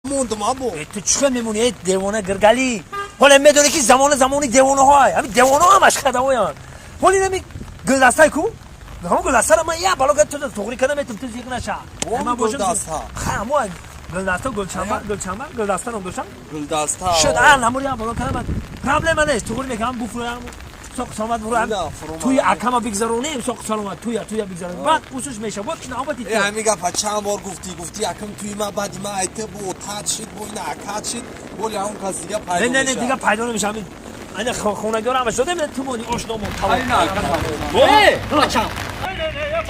موندم ابو تو چیکار میمونی دیوانه گرگلی حالا میدونی که زمانی دیوانه های همین دیوانه همش خدمایان حالا نمی گلدسته کو همون گلدسته رو من یه بالا تو توقری کردم تو زیق نشه من گلدسته همون گلدسته گلدسته رو داشتم گلدسته شد همون یه بالا کردم پرابلم نیست توقری میکنم بفروشم سوق سلامت برو توی اکما بگذارونیم سوق سلامت توی بگذارونیم بعد اوسش میشه بود که نوبتی تو همین گفت چند بار گفتی اکم توی ما بعد ما ایت بود تاچ شد بود نه اکات شد ولی اون کس دیگه پیدا نمیشه نه دیگه پیدا نمیشه این خونگی هم شده من تو مونی آشنامون تمام نه بچم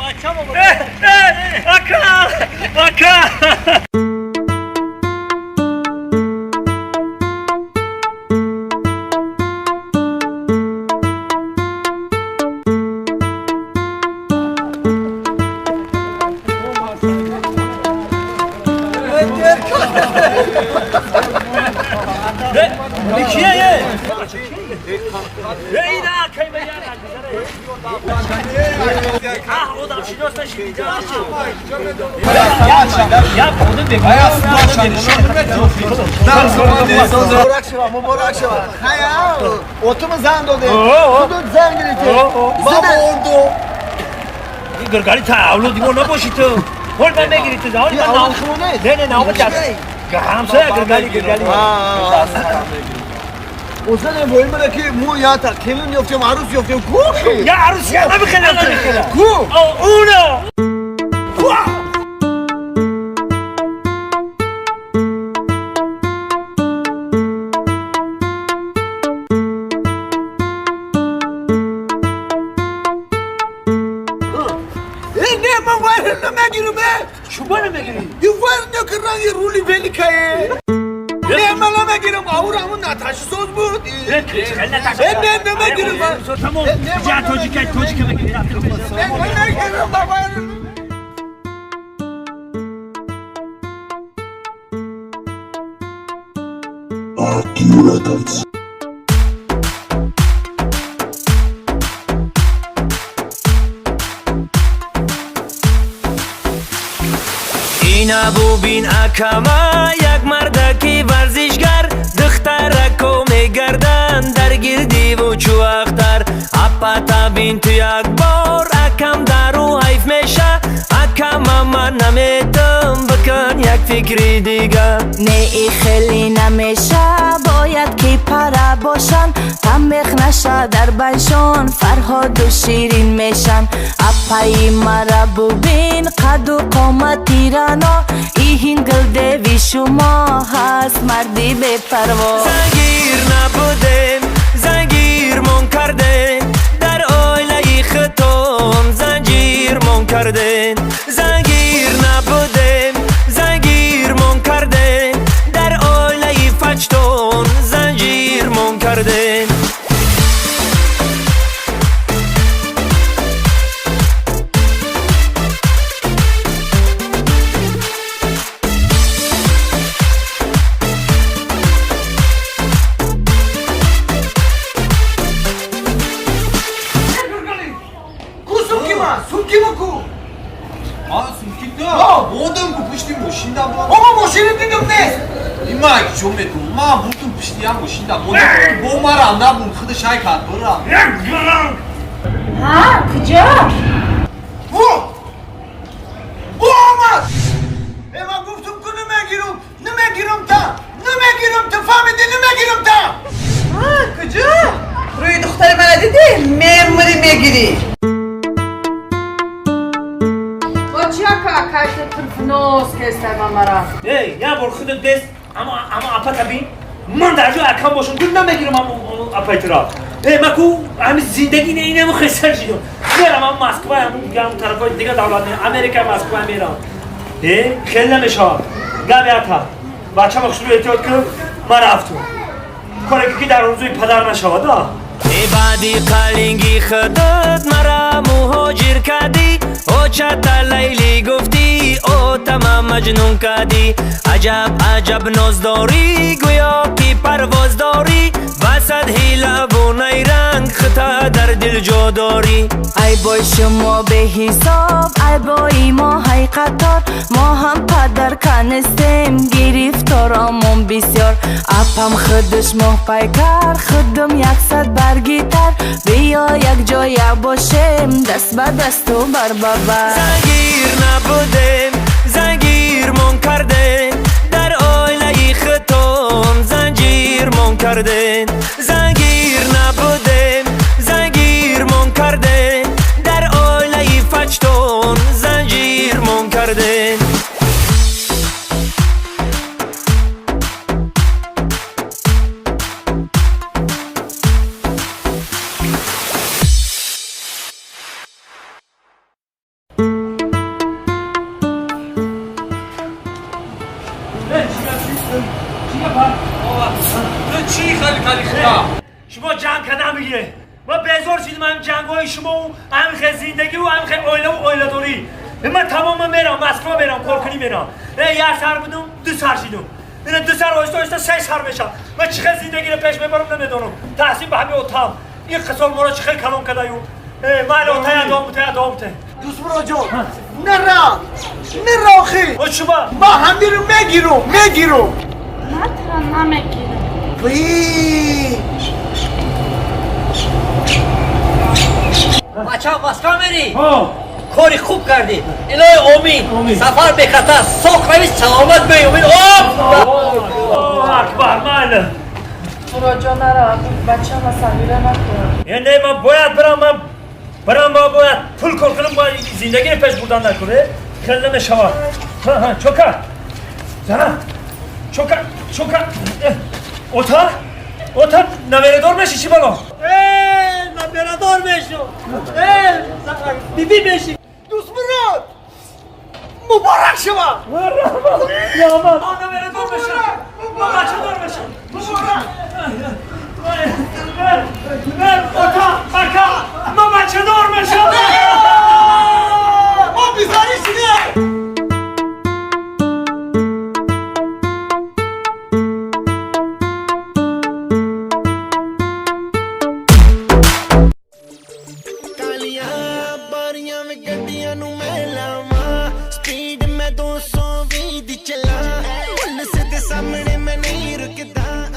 اکا مبارک شما خیال اتوم زن داده خودت زن گرفتی بابا اردو این گرگالی تا اولو دیگه نباشی تو حال من میگیری تو حال من نه همسایه گرگالی اصلا مهم اینه که مو یا تا کلون یافتیم عروس یافتیم کو یا عروس یا نمیخوام کو اونو شو نمیگیری؟ یه ور نکردن یه رولی ولی که نه من نمیگیرم آورامون نتاش سوز بود نه نمیگیرم تمام جا توجیکه بگیری نمیگیرم بابا اینا ببین اکما یک مردکی ورزشگر دخترکو میگردن در گردی و چوختر اپتا بین تو یک بار اکم درو حیف میشه اکم من نمیتم بکن یک فکری دیگه نه ای خیلی نمیشه باید که پره باشن تمیخ نشه در بنشان فرهاد و شیرین میشن اپایی مرا ببین قد و قامت ایرانا این گل دوی شما هست مردی به پروا زنگیر نبودیم زنگیر من کردین در آیله خطام زنجیر من کردین زنگیر نبودیم زنگیر من کردین در آیله فجتون زنجیر من کردین 모든 거 부시는 거 신다 뭐. 어머 뭐 쉬는 게 없네 이마 좀에 마 모든 부시는 거 신다 뭐. 뭐 말 안 나면 그도 샤이 가 돌아. ها کجا؟ اومد من گفتم که نمیگیرم تا فهمیدی نمیگیرم تا کجا؟ روی دختر من دیدی؟ میموری میگیری Чака, кайта труфнос кестер мамара. ای یا بر خودت دست اما اپا بین من در جای اکم باشم تو نمیگیرم اپایت را مکو همین زندگی اینم خسر شدم میرم مسکو هم طرفای دیگه دولت امریکا مسکو میرم خیلی نمیشه گامی اکا بچه مخشور احتیاط کنم من رفتم کاری که در روزوی پدر نشود ای بعدی قلنگی خدت مرا مهاجر کردی او چتا لیلی گفتی او تمام مجنون کردی عجب عجب ناز داری گویا کی پرواز داری وسط هیله و نیرنگ خطا در دل جا داری ای بای شما به حساب ای بای ما قطار ما هم پدر کنستیم گرفتارامون بسیار اپم خودش ماه پیکر خودم 100 برگیتر بیا یک جای باشیم دست به دست و بر ببر زنگیر نبودیم زنگیر من کردین در آیله خطون زنجیر من کردین زنگیر نبودیم زنگیر من کردین در آیله فجتون زنجیر من کردین چی خالی خالی خدا شما جنگ کردن میگیره ما بزار شدیم هم جنگ های شما و هم خیلی زندگی و هم خیلی اویله و اویله داری من تمام میرم مسکو میرم کلکنی میرم یک سر بودم 2 سر شدم این 2 سر آیسته آیسته 3 سر بشم من چه خیلی زندگی رو پیش میبرم نمیدونم تحصیل به همین اتام این قصال ما رو چه خیلی کلام کده یو من اتای بوده دوست برو جان نرا خی و شما ما هم بیرون میگیرم من نمیگیرم بچه ها مسکا میری؟ کاری خوب کردی الهی امید سفر بکتا ساق روی سلامت بی امید اکبر من راجا نرا بچه ما سمیره نکن یعنی من باید برم ما باید پول کل کنم باید زندگی پیش بردن نکنه خیلی نشوار چوکر زنم چوکر اوتا نویردار میشی چی بالا نبیردار بشو بیبی بشی دوست برو مبارک شما یا ما نویردار بشم ما بچه دار بشم اوتا بکا ما بچه دار بشم ما بیزاری شده ਗੱਡੀਆਂ ਨੂੰ ਮੈਂ ਲਾਵਾਂ ਸਪੀਡ ਮੈਂ 220 ਦੀ ਚਲਾ ਪੁਲਿਸ ਦੇ ਸਾਹਮਣੇ ਮੈਂ ਨਹੀਂ ਰੁਕਦਾ